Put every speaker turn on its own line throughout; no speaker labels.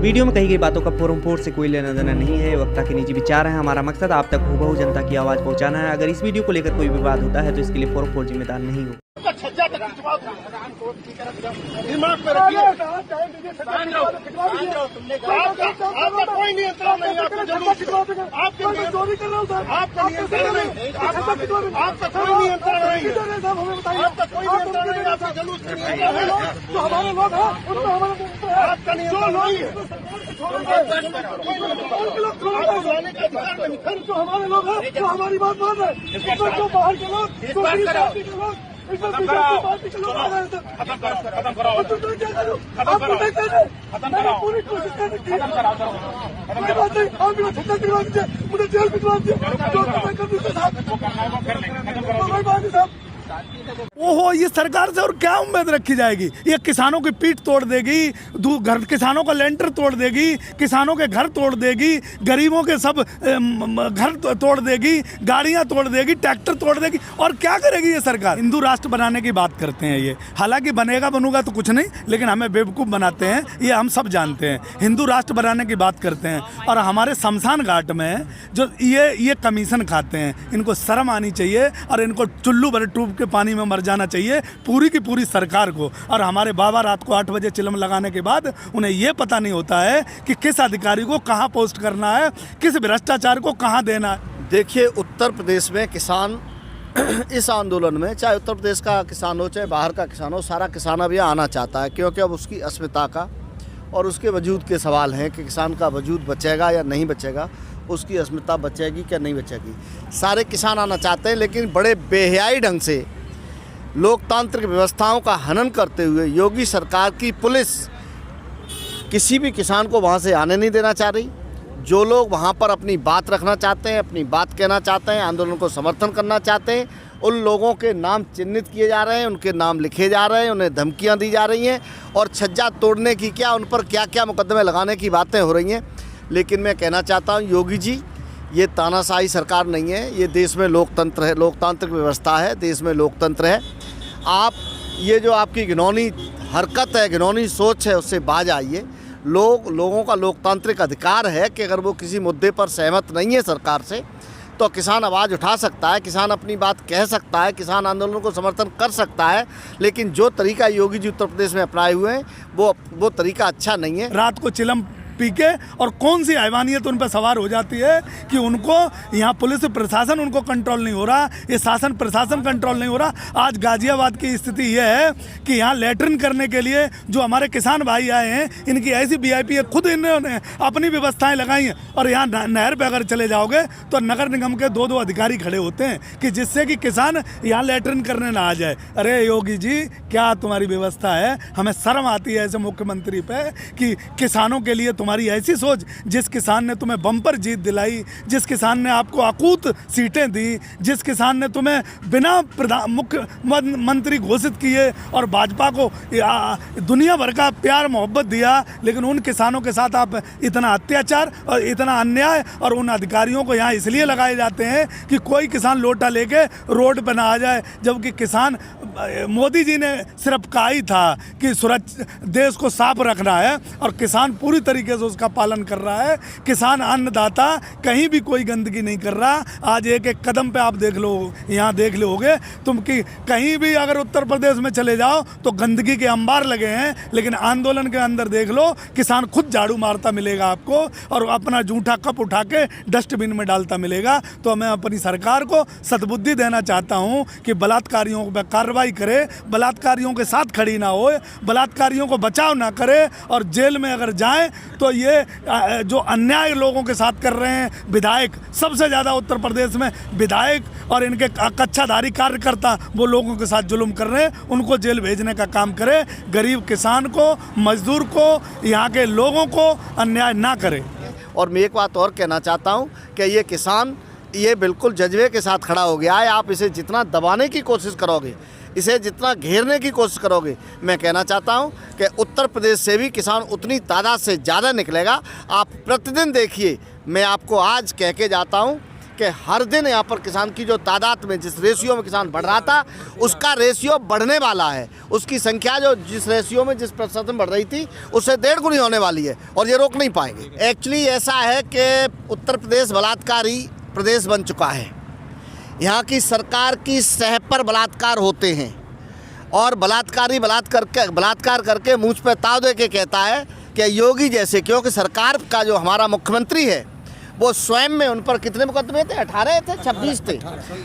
Video में कही गई बातों का फोर से कोई लेना देना नहीं है, वक्ता के निजी विचार हैं। हमारा मकसद आप तक हूबहू जनता की आवाज़ पहुंचाना है। अगर इस वीडियो को लेकर कोई विवाद होता है तो इसके लिए फोर जिम्मेदार नहीं हो।
दिमाग में रखिए, आपका कोई नियंत्रण नहीं, आपका चोरी कर रहा हूँ सर, आपका नियंत्रण नहीं, आपका कोई नियंत्रण नहीं, आपका कोई नियंत्रण नहीं, आपका जुलूस का नियंत्रण है, जो हमारे लोग हैं उनको हमारे आपका नियंत्रण नहीं है, जो हमारे लोग हैं जो हमारी बात मान रहे हैं, जो बाहर के लोग खत्म कराओ, पूरी कोशिश कर रही है, मुझे जेल भिजवा दीजिए।
ओहो, ये सरकार से और क्या उम्मीद रखी जाएगी? ये किसानों की पीठ तोड़ देगी, घर किसानों का लेंटर तोड़ देगी, किसानों के घर तोड़ देगी, गरीबों के सब घर तोड़ देगी, गाड़ियां तोड़ देगी, ट्रैक्टर तोड़ देगी, और क्या करेगी ये सरकार? हिंदू राष्ट्र बनाने की बात करते हैं ये, हालांकि बनूंगा तो कुछ नहीं, लेकिन हमें बेवकूफ़ बनाते हैं, ये हम सब जानते हैं। हिंदू राष्ट्र बनाने की बात करते हैं और हमारे शमशान घाट में जो ये कमीशन खाते हैं, इनको शर्म आनी चाहिए और इनको चुल्लू भर डूब के पानी में मर जाना चाहिए पूरी की पूरी सरकार को। और हमारे बाबा रात को 8 बजे चिलम लगाने के बाद उन्हें यह पता नहीं होता है कि किस अधिकारी को कहां पोस्ट करना है, किस भ्रष्टाचार को कहां देना है।
देखिए, उत्तर प्रदेश में किसान इस आंदोलन में, चाहे उत्तर प्रदेश का किसान हो चाहे बाहर का किसान हो, सारा किसान अब यहाँ आना चाहता है, क्योंकि अब उसकी अस्मिता का और उसके वजूद के सवाल हैं कि किसान का वजूद बचेगा या नहीं बचेगा, उसकी अस्मिता बचेगी क्या नहीं बचेगी। सारे किसान आना चाहते हैं, लेकिन बड़े बेहयाई ढंग से लोकतांत्रिक व्यवस्थाओं का हनन करते हुए योगी सरकार की पुलिस किसी भी किसान को वहाँ से आने नहीं देना चाह रही। जो लोग वहाँ पर अपनी बात रखना चाहते हैं, अपनी बात कहना चाहते हैं, आंदोलन को समर्थन करना चाहते हैं, उन लोगों के नाम चिन्हित किए जा रहे हैं, उनके नाम लिखे जा रहे हैं, उन्हें धमकियाँ दी जा रही हैं और छज्जा तोड़ने की क्या, उन पर क्या क्या मुकदमे लगाने की बातें हो रही हैं। लेकिन मैं कहना चाहता हूँ, योगी जी, ये तानाशाही सरकार नहीं है, ये देश में लोकतंत्र है, लोकतांत्रिक व्यवस्था है, देश में लोकतंत्र है। आप ये जो आपकी घिनौनी हरकत है, घिनौनी सोच है, उससे बाज आइए। लोगों का लोकतांत्रिक अधिकार है कि अगर वो किसी मुद्दे पर सहमत नहीं है सरकार से, तो किसान आवाज़ उठा सकता है, किसान अपनी बात कह सकता है, किसान आंदोलन को समर्थन कर सकता है। लेकिन जो तरीका योगी जी उत्तर प्रदेश में अपनाए हुए हैं वो तरीका अच्छा नहीं है।
रात को चिलम पी के और कौन सी हैवानियत उन पर सवार हो जाती है कि उनको यहाँ पुलिस प्रशासन उनको कंट्रोल नहीं हो रहा, ये शासन प्रशासन कंट्रोल नहीं हो रहा। आज गाजियाबाद की स्थिति ये है कि यहाँ लैट्रिन करने के लिए जो हमारे किसान भाई आए हैं, इनकी ऐसी वीआईपी है, खुद इन्होंने अपनी व्यवस्थाएं लगाई हैं। और यहाँ नहर पर अगर चले जाओगे तो नगर निगम के 2 अधिकारी खड़े होते हैं कि जिससे कि किसान यहाँ लैट्रिन करने ना आ जाए। अरे योगी जी, क्या तुम्हारी व्यवस्था है? हमें शर्म आती है ऐसे मुख्यमंत्री पे कि किसानों के लिए तुम्हारी ऐसी सोच। जिस किसान ने तुम्हें बम्पर जीत दिलाई, जिस किसान ने आपको अकूत सीटें दी, जिस किसान ने तुम्हें बिना मुख्यमंत्री घोषित किए और भाजपा को दुनिया भर का प्यार मोहब्बत दिया, लेकिन उन किसानों के साथ आप इतना अत्याचार और इतना अन्याय, और उन अधिकारियों को यहाँ इसलिए लगाए जाते हैं कि कोई किसान लोटा लेके रोड पर ना आ जाए। जबकि किसान, मोदी जी ने सिर्फ कहा ही था कि देश को साफ रखना है और किसान पूरी तरीके से उसका पालन कर रहा है। किसान अन्नदाता, कहीं भी कोई गंदगी नहीं कर रहा। आज एक एक कदम पे आप देख लो, यहाँ देख लोगे तुम कि कहीं भी अगर उत्तर प्रदेश में चले जाओ तो गंदगी के अंबार लगे हैं, लेकिन आंदोलन के अंदर देख लो, किसान खुद झाड़ू मारता मिलेगा आपको और अपना जूठा कप उठा के डस्टबिन में डालता मिलेगा। तो मैं अपनी सरकार को सद्बुद्धि देना चाहता हूँ कि बलात्कारियों पर कार्रवाई करे, बलात्कारियों के साथ खड़ी ना हो, बलात्कारियों को बचाव ना करे, और जेल में अगर जाएं तो ये जो अन्याय लोगों के साथ कर रहे हैं विधायक, सबसे ज़्यादा उत्तर प्रदेश में विधायक और इनके कच्छाधारी कार्यकर्ता वो लोगों के साथ जुल्म कर रहे हैं, उनको जेल भेजने का काम करे। गरीब किसान को, मजदूर को, यहाँ के लोगों को अन्याय ना करे।
और मैं एक बात और कहना चाहता हूँ कि ये किसान ये बिल्कुल जज्बे के साथ खड़ा हो गया है। आप इसे जितना दबाने की कोशिश करोगे, इसे जितना घेरने की कोशिश करोगे, मैं कहना चाहता हूं कि उत्तर प्रदेश से भी किसान उतनी तादाद से ज़्यादा निकलेगा। आप प्रतिदिन देखिए, मैं आपको आज कह के जाता हूं कि हर दिन यहाँ पर किसान की जो तादाद में जिस रेशियो में किसान बढ़ रहा था उसका रेशियो बढ़ने वाला है। उसकी संख्या जो जिस रेशियो में जिस प्रतिशत में बढ़ रही थी उससे 1.5 गुनी होने वाली है और ये रोक नहीं पाएंगे। एक्चुअली ऐसा है कि उत्तर प्रदेश बलात्कारी प्रदेश बन चुका है। यहाँ की सरकार की सह पर बलात्कार होते हैं और बलात्कारी बलात्कार करके मुझ पर ताव दे के कहता है कि योगी जैसे, क्योंकि सरकार का जो हमारा मुख्यमंत्री है वो स्वयं में उन पर कितने मुकदमे थे, 18 थे, 26 थे।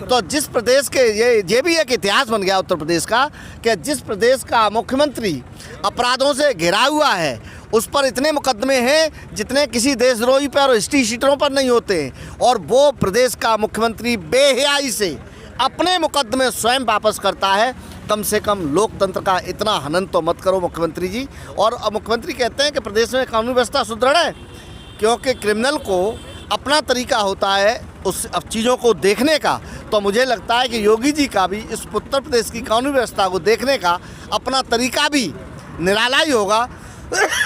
तो जिस प्रदेश के ये भी एक इतिहास बन गया उत्तर प्रदेश का कि जिस प्रदेश का मुख्यमंत्री अपराधों से घिरा हुआ है उस पर इतने मुकदमे हैं जितने किसी देशद्रोही पर और हिस्ट्री शीटरों पर नहीं होते हैं। और वो प्रदेश का मुख्यमंत्री बेहयाई से अपने मुकदमे स्वयं वापस करता है। कम से कम लोकतंत्र का इतना हनन तो मत करो मुख्यमंत्री जी। और मुख्यमंत्री कहते हैं कि प्रदेश में कानून व्यवस्था सुदृढ़ है, क्योंकि क्रिमिनल को अपना तरीका होता है उस चीज़ों को देखने का। तो मुझे लगता है कि योगी जी का भी इस उत्तर प्रदेश की कानून व्यवस्था को देखने का अपना तरीका भी निराला ही होगा।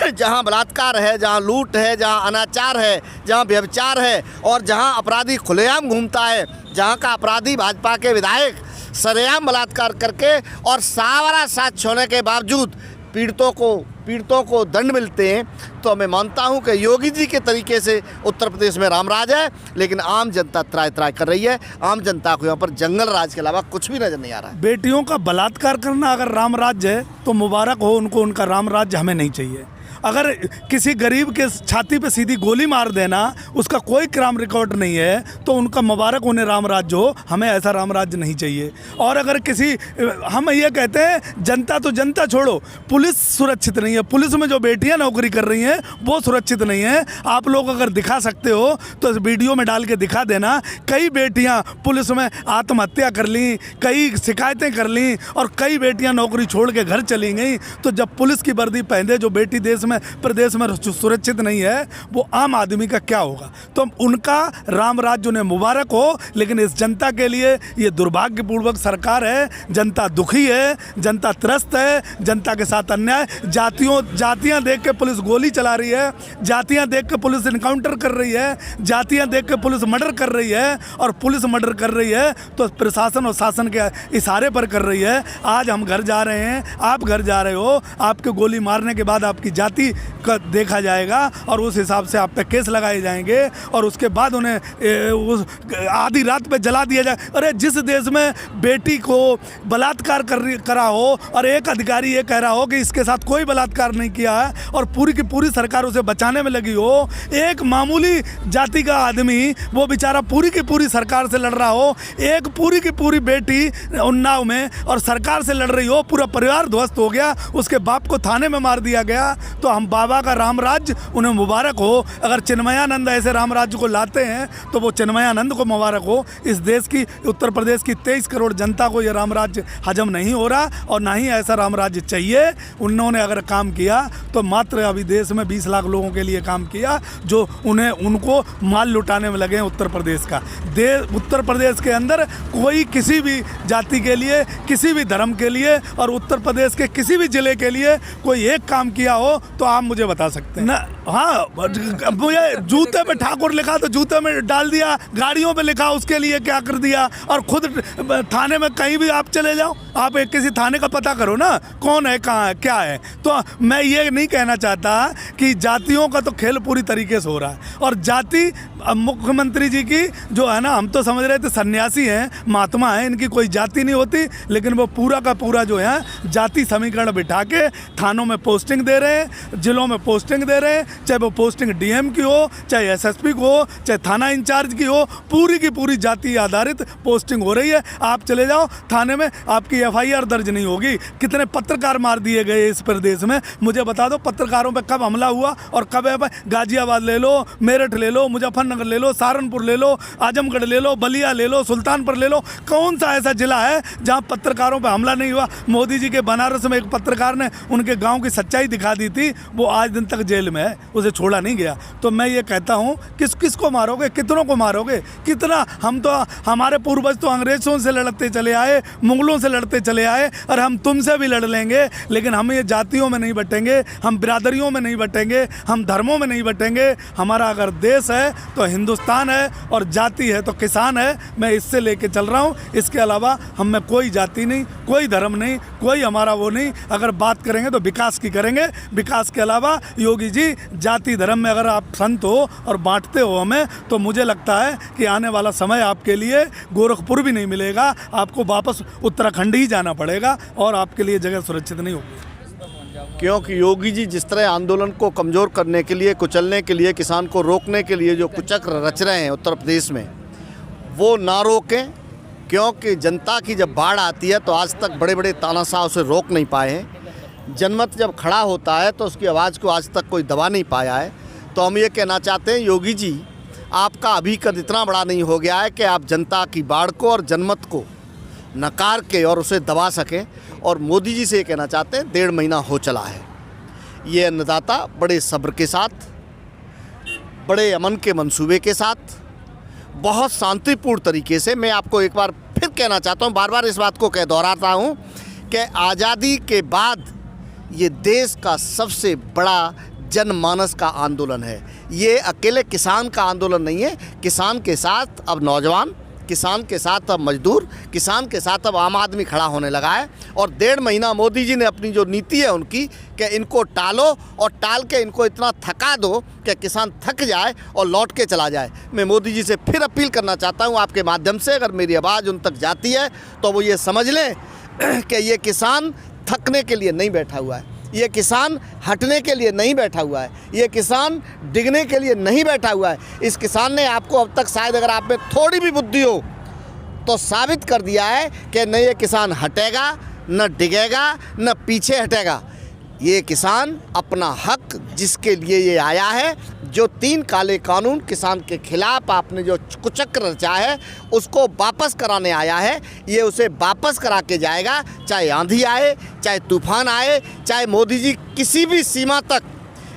जहाँ बलात्कार है, जहाँ लूट है, जहाँ अनाचार है, जहाँ व्यभिचार है और जहाँ अपराधी खुलेआम घूमता है, जहाँ का अपराधी भाजपा के विधायक सरेआम बलात्कार करके और सारा साक्ष होने के बावजूद पीड़ितों को दंड मिलते हैं, तो मैं मानता हूं कि योगी जी के तरीके से उत्तर प्रदेश में रामराज है। लेकिन आम जनता त्राय त्राय कर रही है। आम जनता को यहाँ पर जंगल राज के अलावा कुछ भी नजर नहीं आ रहा है।
बेटियों का बलात्कार करना अगर रामराज्य है तो मुबारक हो उनको, उनका रामराज्य हमें नहीं चाहिए। अगर किसी गरीब के छाती पे सीधी गोली मार देना उसका कोई क्राइम रिकॉर्ड नहीं है तो उनका मुबारक उन्हें रामराज्य हो, हमें ऐसा रामराज्य नहीं चाहिए। और अगर किसी, हम ये कहते हैं जनता तो जनता छोड़ो, पुलिस सुरक्षित नहीं है, पुलिस में जो बेटियां नौकरी कर रही हैं वो सुरक्षित नहीं है। आप लोग अगर दिखा सकते हो तो इस वीडियो में डाल के दिखा देना। कई बेटियाँ पुलिस में आत्महत्या कर ली, कई शिकायतें कर ली और कई बेटियाँ नौकरी छोड़ के घर चली गई। तो जब पुलिस की वर्दी पहने जो बेटी देश में प्रदेश में सुरक्षित नहीं है वो आम आदमी का क्या होगा। तो उनका राम राज्य उन्हें मुबारक हो। लेकिन इस जनता के लिए ये दुर्भाग्यपूर्वक सरकार है। जनता दुखी है, जनता त्रस्त है, जनता के साथ अन्याय, जातियां देख के पुलिस गोली चला रही है, जातियां देख के पुलिस इनकाउंटर कर रही है, जातियां देख के पुलिस मर्डर कर रही है। और पुलिस मर्डर कर रही है तो प्रशासन और शासन के इशारे पर कर रही है। आज हम घर जा रहे हैं, आप घर जा रहे हो, आपके गोली मारने के बाद आपकी जाति का देखा जाएगा और उस हिसाब से आप पे केस लगाए जाएंगे और उसके बाद उन्हें उस आधी रात पे जला दिया जाए। अरे जिस देश में बेटी को बलात्कार करा हो और एक अधिकारी ये कह रहा हो कि इसके साथ कोई बलात्कार नहीं किया है और पूरी की पूरी सरकार उसे बचाने में लगी हो, एक मामूली जाति का आदमी वो बेचारा पूरी की पूरी सरकार से लड़ रहा हो, एक पूरी की पूरी बेटी उन्नाव में और सरकार से लड़ रही हो, पूरा परिवार ध्वस्त हो गया, उसके बाप को थाने में मार दिया गया। तो हम बाबा का रामराज्य उन्हें मुबारक हो। अगर चिन्मयानंद ऐसे रामराज्य को लाते हैं तो वो चिन्मयानंद को मुबारक हो। इस देश की, उत्तर प्रदेश की 23 करोड़ जनता को ये रामराज्य हजम नहीं हो रहा और ना ही ऐसा रामराज्य चाहिए। उन्होंने अगर काम किया तो मात्र अभी देश में 20 लाख लोगों के लिए काम किया जो उनको माल लुटाने में लगे हैं उत्तर प्रदेश का। उत्तर प्रदेश के अंदर कोई किसी भी जाति के लिए, किसी भी धर्म के लिए और उत्तर प्रदेश के किसी भी जिले के लिए कोई एक काम किया हो तो आप मुझे बता सकते हैं ना। हाँ, मुझे जूते पे ठाकुर लिखा तो जूते में डाल दिया, गाड़ियों पे लिखा उसके लिए क्या कर दिया। और खुद थाने में कहीं भी आप चले जाओ, आप एक किसी थाने का पता करो ना कौन है, कहाँ है, क्या है। तो मैं ये नहीं कहना चाहता कि जातियों का तो खेल पूरी तरीके से हो रहा है। और जाति मुख्यमंत्री जी की जो है ना, हम तो समझ रहे थे सन्यासी हैं, महात्मा हैं, इनकी कोई जाति नहीं होती, लेकिन वो पूरा का पूरा जो है जाति समीकरण बिठा के थानों में पोस्टिंग दे रहे हैं, जिलों में पोस्टिंग दे रहे हैं, चाहे वो पोस्टिंग डीएम की हो, चाहे एसएसपी की हो, चाहे थाना इंचार्ज की हो, पूरी की पूरी जाति आधारित पोस्टिंग हो रही है। आप चले जाओ थाने में, आपकी एफआईआर दर्ज नहीं होगी। कितने पत्रकार मार दिए गए इस प्रदेश में, मुझे बता दो पत्रकारों पे कब हमला हुआ और कब गाजियाबाद ले लो, मेरठ ले लो, मुजफ्फरनगर ले लो, सहारनपुर ले लो, आजमगढ़ ले लो, बलिया ले लो, सुल्तानपुर ले लो, कौन सा ऐसा जिला है जहाँ पत्रकारों पर हमला नहीं हुआ। मोदी जी के बनारस में एक पत्रकार ने उनके गाँव की सच्चाई दिखा दी थी वो आज दिन तक जेल में है, उसे छोड़ा नहीं गया। तो मैं ये कहता हूँ किसको मारोगे, कितनों को मारोगे, कितना? हम तो, हमारे पूर्वज तो अंग्रेज़ों से लड़ते चले आए, मुगलों से लड़ते चले आए, और हम तुमसे भी लड़ लेंगे, लेकिन हम ये जातियों में नहीं बटेंगे, हम बिरादरियों में नहीं बटेंगे, हम धर्मों में नहीं बटेंगे। हमारा अगर देश है तो हिंदुस्तान है, और जाति है तो किसान है। मैं इससे लेके चल रहा हूँ। इसके अलावा हम में कोई जाति नहीं, कोई धर्म नहीं, कोई हमारा वो नहीं। अगर बात करेंगे तो विकास की करेंगे। विकास के अलावा योगी जी, जाति धर्म में अगर आप संत हो और बांटते हो हमें, तो मुझे लगता है कि आने वाला समय आपके लिए गोरखपुर भी नहीं मिलेगा, आपको वापस उत्तराखंड ही जाना पड़ेगा, और आपके लिए जगह सुरक्षित नहीं होगी।
क्योंकि योगी जी जिस तरह आंदोलन को कमज़ोर करने के लिए, कुचलने के लिए, किसान को रोकने के लिए जो कुचक्र रच रहे हैं उत्तर प्रदेश में, वो ना रोकें। क्योंकि जनता की जब बाढ़ आती है तो आज तक बड़े बड़े तानाशाह उसे रोक नहीं पाए हैं। जनमत जब खड़ा होता है तो उसकी आवाज़ को आज तक कोई दबा नहीं पाया है। तो हम ये कहना चाहते हैं, योगी जी, आपका अभी कद इतना बड़ा नहीं हो गया है कि आप जनता की बाढ़ को और जनमत को नकार के और उसे दबा सकें। और मोदी जी से ये कहना चाहते हैं, 1.5 महीना हो चला है, ये अन्नदाता बड़े सब्र के साथ, बड़े अमन के मंसूबे के साथ, बहुत शांतिपूर्ण तरीके से, मैं आपको एक बार फिर कहना चाहता हूँ, बार बार इस बात को दोहराता हूँ कि आज़ादी के बाद ये देश का सबसे बड़ा जनमानस का आंदोलन है। ये अकेले किसान का आंदोलन नहीं है। किसान के साथ अब नौजवान, किसान के साथ अब मजदूर, किसान के साथ अब आम आदमी खड़ा होने लगा है। और 1.5 महीना मोदी जी ने अपनी जो नीति है उनकी, कि इनको टालो और टाल के इनको इतना थका दो कि किसान थक जाए और लौट के चला जाए। मैं मोदी जी से फिर अपील करना चाहता हूँ आपके माध्यम से, अगर मेरी आवाज़ उन तक जाती है तो वो ये समझ लें कि ये किसान थकने के लिए नहीं बैठा हुआ है, ये किसान हटने के लिए नहीं बैठा हुआ है, ये किसान डिगने के लिए नहीं बैठा हुआ है। इस किसान ने आपको अब तक, शायद अगर आप में थोड़ी भी बुद्धि हो, तो साबित कर दिया है कि न ये किसान हटेगा, न डिगेगा, न पीछे हटेगा। ये किसान अपना हक जिसके लिए ये आया है, जो 3 काले कानून किसान के खिलाफ आपने जो कुचक्र रचा है, उसको वापस कराने आया है। ये उसे वापस करा के जाएगा, चाहे आंधी आए, चाहे तूफान आए, चाहे मोदी जी किसी भी सीमा तक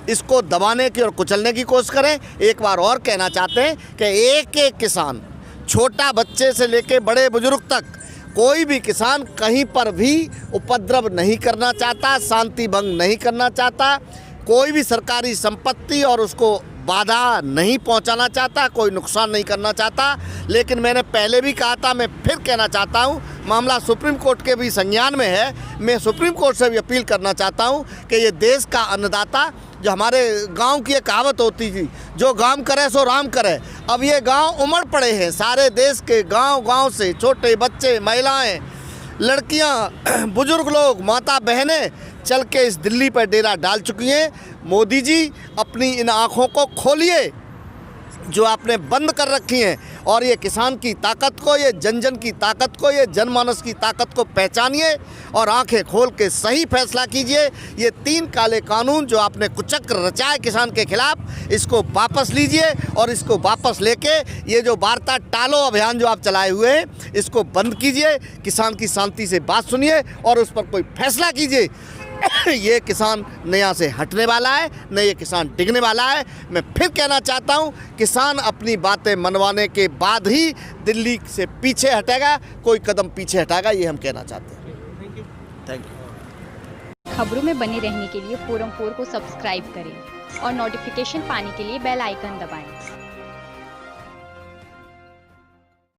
इसको दबाने की और कुचलने की कोशिश करें। एक बार और कहना चाहते हैं कि एक एक किसान, छोटा बच्चे से लेकर बड़े बुजुर्ग तक, कोई भी किसान कहीं पर भी उपद्रव नहीं करना चाहता, शांति भंग नहीं करना चाहता, कोई भी सरकारी संपत्ति और उसको बाधा नहीं पहुंचाना चाहता, कोई नुकसान नहीं करना चाहता। लेकिन मैंने पहले भी कहा था, मैं फिर कहना चाहता हूं, मामला सुप्रीम कोर्ट के भी संज्ञान में है। मैं सुप्रीम कोर्ट से भी अपील करना चाहता हूं कि ये देश का अन्नदाता, जो हमारे गांव की एक कहावत होती थी, जो गांव करे सो राम करे, अब ये गांव उमड़ पड़े हैं। सारे देश के गांव से छोटे बच्चे, महिलाएं, लड़कियां, बुजुर्ग लोग, माता बहनें चल के इस दिल्ली पर डेरा डाल चुकी हैं। मोदी जी, अपनी इन आँखों को खोलिए जो आपने बंद कर रखी हैं, और ये किसान की ताकत को, ये जन की ताकत को, ये जनमानस की ताकत को पहचानिए और आंखें खोल के सही फैसला कीजिए। ये 3 काले कानून जो आपने कुचक्र रचाए किसान के खिलाफ, इसको वापस लीजिए, और इसको वापस लेके ये जो वार्ता टालो अभियान जो आप चलाए हुए हैं, इसको बंद कीजिए। किसान की शांति से बात सुनिए और उस पर कोई फैसला कीजिए। ये किसान न यहाँ से हटने वाला है, न ये किसान डिगने वाला है। मैं फिर कहना चाहता हूँ, किसान अपनी बातें मनवाने के बाद ही दिल्ली से पीछे हटेगा, कोई कदम पीछे हटाएगा, ये हम कहना चाहते हैं। Thank you.
खबरों में बने रहने के लिए फोरम 4 को सब्सक्राइब करें और नोटिफिकेशन पाने के लिए बेल आइकन दबाएं।